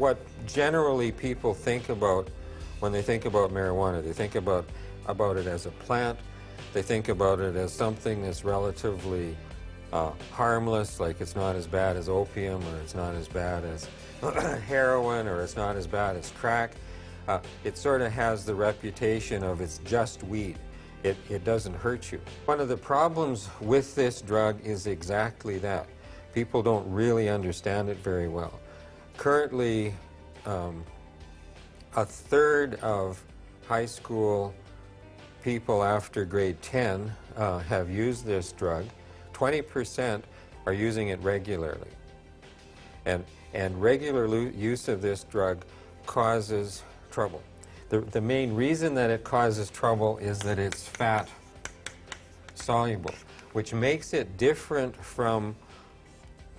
what generally people think about when they think about marijuana. They think about it as a plant. They think about it as something that's relatively harmless, like it's not as bad as opium, or it's not as bad as heroin, or it's not as bad as crack. It sort of has the reputation of it's just weed. It doesn't hurt you. One of the problems with this drug is exactly that. People don't really understand it very well. Currently, a third of high school people after grade 10 have used this drug. 20% are using it regularly. And regular use of this drug causes trouble. The main reason that it causes trouble is that it's fat soluble, which makes it different from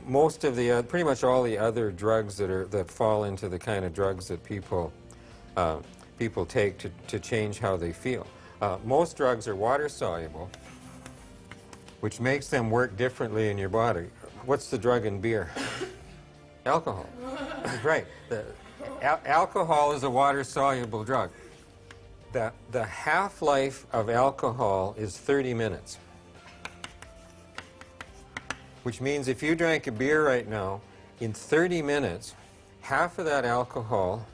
most of the pretty much all the other drugs that fall into the kind of drugs that people take to change how they feel. Most drugs are water soluble, which makes them work differently in your body. What's the drug in beer? Alcohol. Right. Alcohol is a water-soluble drug. The half-life of alcohol is 30 minutes, which means if you drank a beer right now, in 30 minutes, half of that alcohol,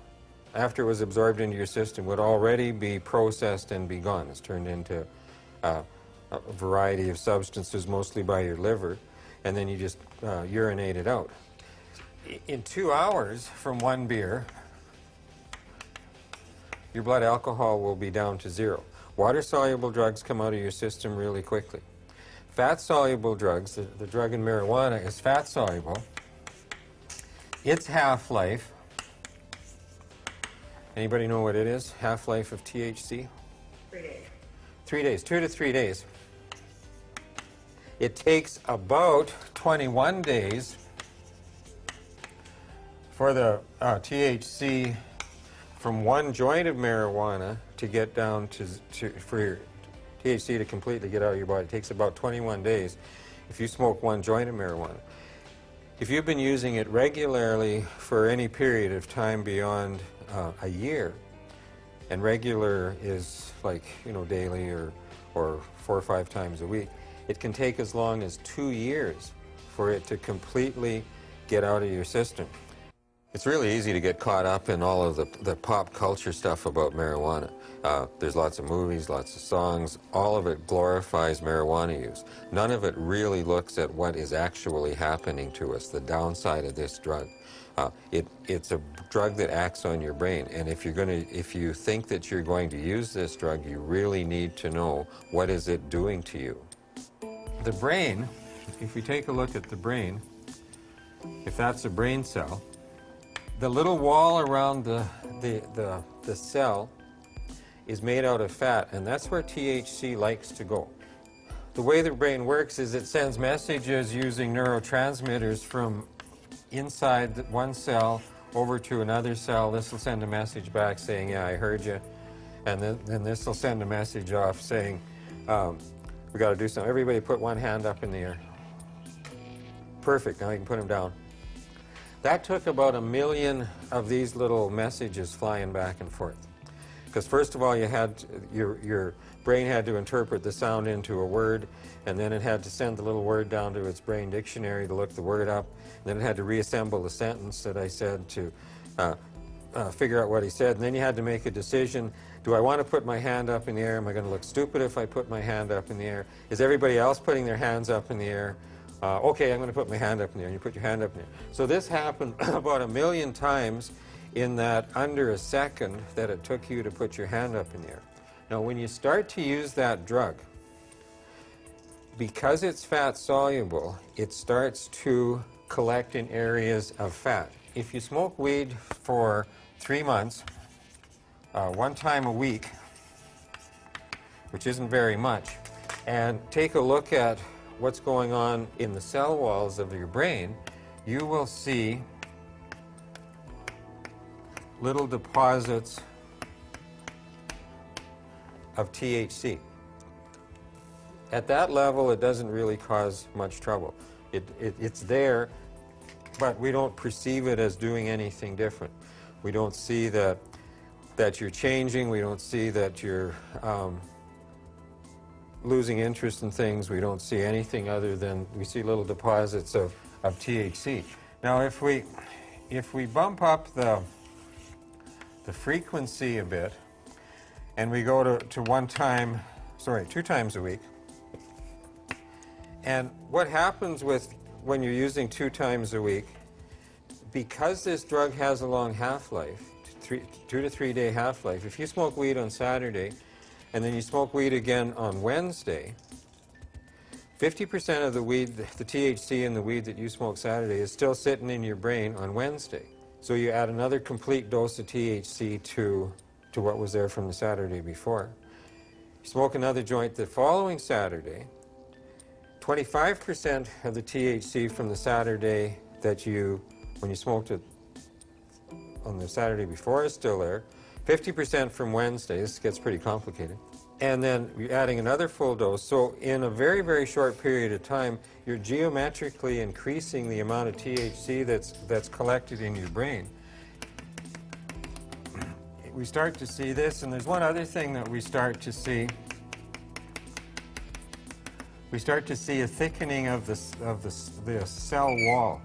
after it was absorbed into your system, would already be processed and be gone. It's turned into a variety of substances, mostly by your liver, and then you just urinate it out. In 2 hours from one beer, your blood alcohol will be down to 0. Water-soluble drugs come out of your system really quickly. Fat-soluble drugs, the drug in marijuana is fat-soluble. Its half-life, anybody know what it is? Half-life of THC? 3 days. 3 days, 2 to 3 days. It takes about 21 days for the THC from one joint of marijuana to get down for your THC to completely get out of your body. It takes about 21 days if you smoke one joint of marijuana. If you've been using it regularly for any period of time beyond a year, and regular is like, you know, daily or 4 or 5 times a week, it can take as long as 2 years for it to completely get out of your system. It's really easy to get caught up in all of the pop culture stuff about marijuana. There's lots of movies, lots of songs. All of it glorifies marijuana use. None of it really looks at what is actually happening to us, the downside of this drug. It's a drug that acts on your brain, and if you think that you're going to use this drug, you really need to know what is it doing to you. The brain, if we take a look at the brain, if that's a brain cell, the little wall around the cell is made out of fat, and that's where THC likes to go. The way the brain works is it sends messages using neurotransmitters from inside one cell over to another cell. This will send a message back saying, yeah, I heard you. And then this will send a message off saying, we got to do something. Everybody put one hand up in the air. Perfect, now you can put them down. That took about 1 million of these little messages flying back and forth. Because first of all, your brain had to interpret the sound into a word, and then it had to send the little word down to its brain dictionary to look the word up, and then it had to reassemble the sentence that I said to figure out what he said, and then you had to make a decision. Do I want to put my hand up in the air? Am I going to look stupid if I put my hand up in the air? Is everybody else putting their hands up in the air? Okay, I'm going to put my hand up in the air, and you put your hand up in the air. So this happened about 1 million times in that under a second that it took you to put your hand up in the air. Now, when you start to use that drug, because it's fat soluble, it starts to collect in areas of fat. If you smoke weed for 3 months, 1 time a week, which isn't very much, and take a look at what's going on in the cell walls of your brain, you will see little deposits of THC. At that level, it doesn't really cause much trouble. It's there, but we don't perceive it as doing anything different. We don't see that you're changing. We don't see that you're losing interest in things. We don't see anything other than we see little deposits of THC. Now, if we bump up the frequency a bit, and we go to 2 times a week, and what happens when you're using 2 times a week, because this drug has a long half-life, 2 to 3 day half-life, if you smoke weed on Saturday and then you smoke weed again on Wednesday, 50% of the weed, the THC in the weed that you smoke Saturday is still sitting in your brain on Wednesday. So you add another complete dose of THC to what was there from the Saturday before. You smoke another joint the following Saturday, 25% of the THC from the Saturday when you smoked it on the Saturday before is still there, 50% from Wednesday. This gets pretty complicated. And then you're adding another full dose. So in a very, very short period of time, you're geometrically increasing the amount of THC that's collected in your brain. We start to see this, and there's one other thing that we start to see. We start to see a thickening of the cell wall.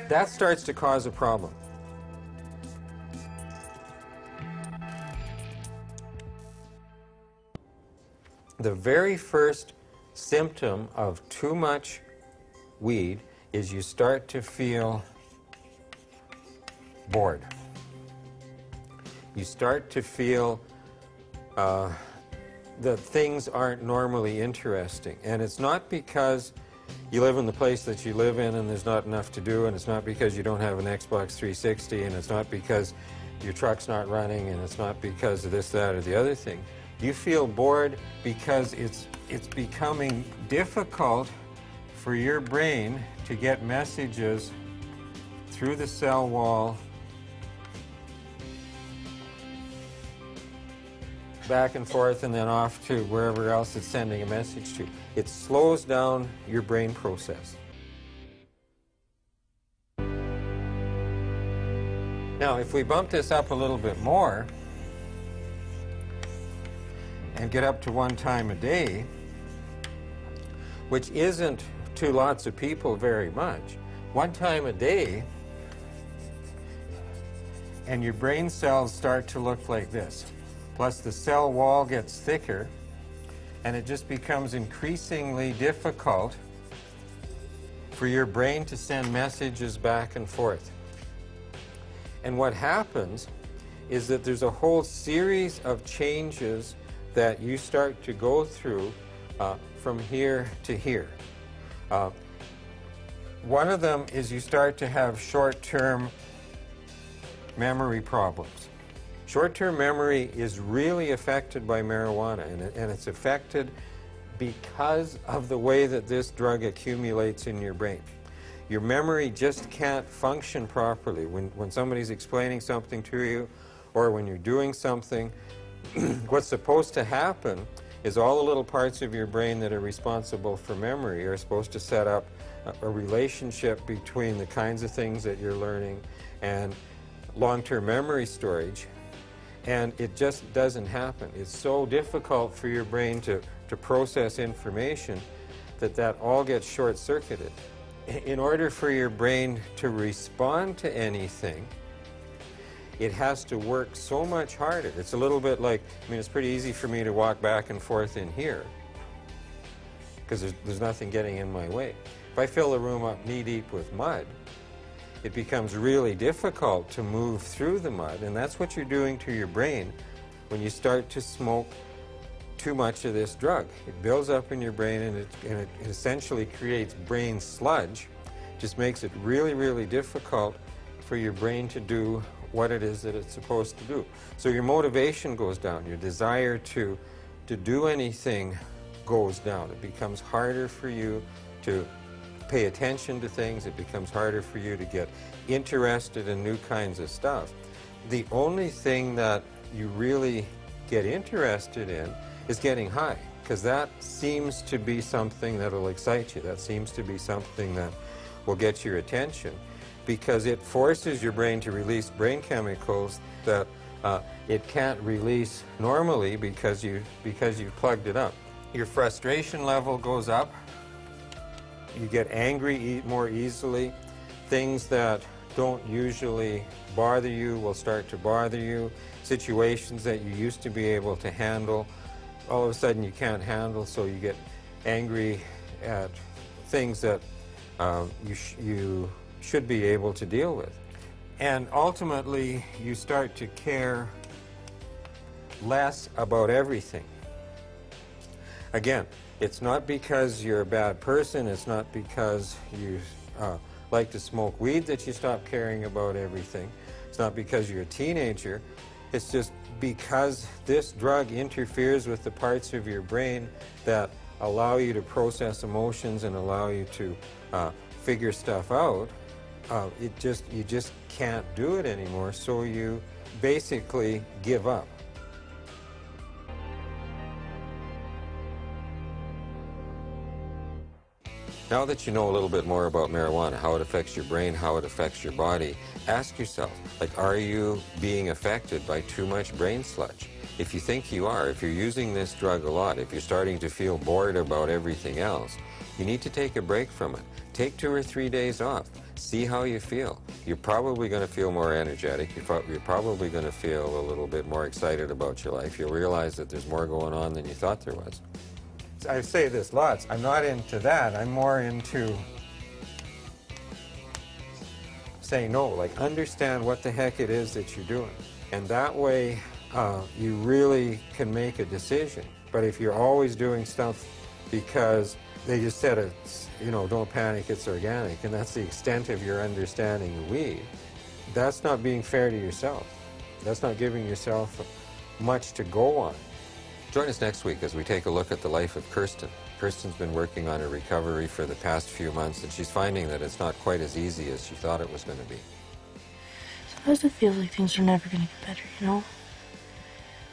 That starts to cause a problem. The very first symptom of too much weed is you start to feel bored. You start to feel that things aren't normally interesting. And it's not because you live in the place that you live in and there's not enough to do, and it's not because you don't have an Xbox 360, and it's not because your truck's not running, and it's not because of this, that, or the other thing. You feel bored because it's becoming difficult for your brain to get messages through the cell wall back and forth and then off to wherever else it's sending a message to. It slows down your brain process. Now, if we bump this up a little bit more and get up to 1 time a day, which isn't to lots of people very much, 1 time a day, and your brain cells start to look like this. Plus the cell wall gets thicker, and it just becomes increasingly difficult for your brain to send messages back and forth. And what happens is that there's a whole series of changes that you start to go through from here to here. One of them is you start to have short-term memory problems. Short-term memory is really affected by marijuana, and it's affected because of the way that this drug accumulates in your brain. Your memory just can't function properly. When somebody's explaining something to you, or when you're doing something, what's supposed to happen is all the little parts of your brain that are responsible for memory are supposed to set up a relationship between the kinds of things that you're learning and long-term memory storage. And it just doesn't happen. It's so difficult for your brain to process information that all gets short-circuited. In order for your brain to respond to anything, it has to work so much harder. It's a little bit like, I mean, it's pretty easy for me to walk back and forth in here because there's nothing getting in my way. If I fill the room up knee-deep with mud, it becomes really difficult to move through the mud, and that's what you're doing to your brain when you start to smoke too much of this drug. It builds up in your brain, and it essentially creates brain sludge. It just makes it really, really difficult for your brain to do what it is that it's supposed to do. So your motivation goes down. Your desire to do anything goes down. It becomes harder for you to pay attention to things. It becomes harder for you to get interested in new kinds of stuff. The only thing that you really get interested in is getting high. because that seems to be something that will excite you. That seems to be something that will get your attention, because it forces your brain to release brain chemicals that it can't release normally because you've plugged it up. Your frustration level goes up. You get angry more easily. Things that don't usually bother you will start to bother you. Situations that you used to be able to handle, all of a sudden you can't handle, so you get angry at things that you should be able to deal with. And ultimately, you start to care less about everything. Again, it's not because you're a bad person, it's not because you like to smoke weed that you stop caring about everything. It's not because you're a teenager. It's just because this drug interferes with the parts of your brain that allow you to process emotions and allow you to figure stuff out. You just can't do it anymore, so you basically give up. Now that you know a little bit more about marijuana, how it affects your brain, how it affects your body, ask yourself, like, are you being affected by too much brain sludge? If you think you are, if you're using this drug a lot, if you're starting to feel bored about everything else, you need to take a break from it. Take 2 or 3 days off. See how you feel. You're probably going to feel more energetic. You're probably going to feel a little bit more excited about your life. You'll realize that there's more going on than you thought there was. I say this lots. I'm not into that. I'm more into saying no, like understand what the heck it is that you're doing. And that way you really can make a decision. But if you're always doing stuff because they just said it's, you know, don't panic, it's organic, and that's the extent of your understanding of weed, that's not being fair to yourself. That's not giving yourself much to go on. Join us next week as we take a look at the life of Kirsten. Kirsten's been working on her recovery for the past few months, and she's finding that it's not quite as easy as she thought it was going to be. Sometimes it feels like things are never going to get better, you know?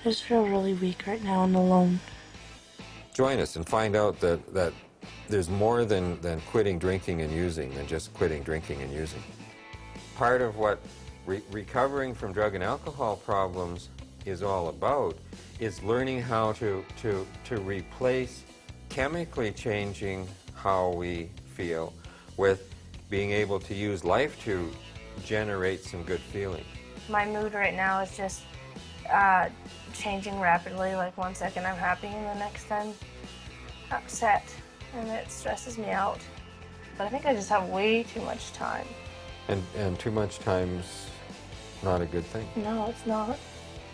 I just feel really weak right now and alone. Join us and find out that there's more than quitting drinking and using than just quitting drinking and using. Part of what recovering from drug and alcohol problems is all about is learning how to replace chemically changing how we feel with being able to use life to generate some good feeling. My mood right now is just changing rapidly. Like 1 second I'm happy and the next I'm upset, and it stresses me out. But I think I just have way too much time. And too much time's not a good thing. No, it's not.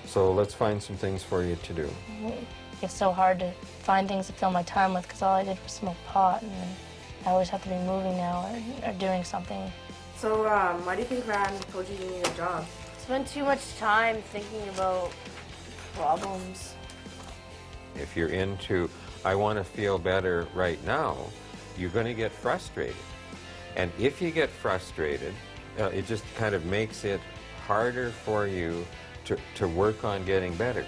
So let's find some things for you to do. It's so hard to find things to fill my time with because all I did was smoke pot, and then I always have to be moving now or doing something. So why do you think Ryan told you you need a job? Spend too much time thinking about problems. If you're into, I want to feel better right now, you're going to get frustrated. And if you get frustrated, it just kind of makes it harder for you to work on getting better.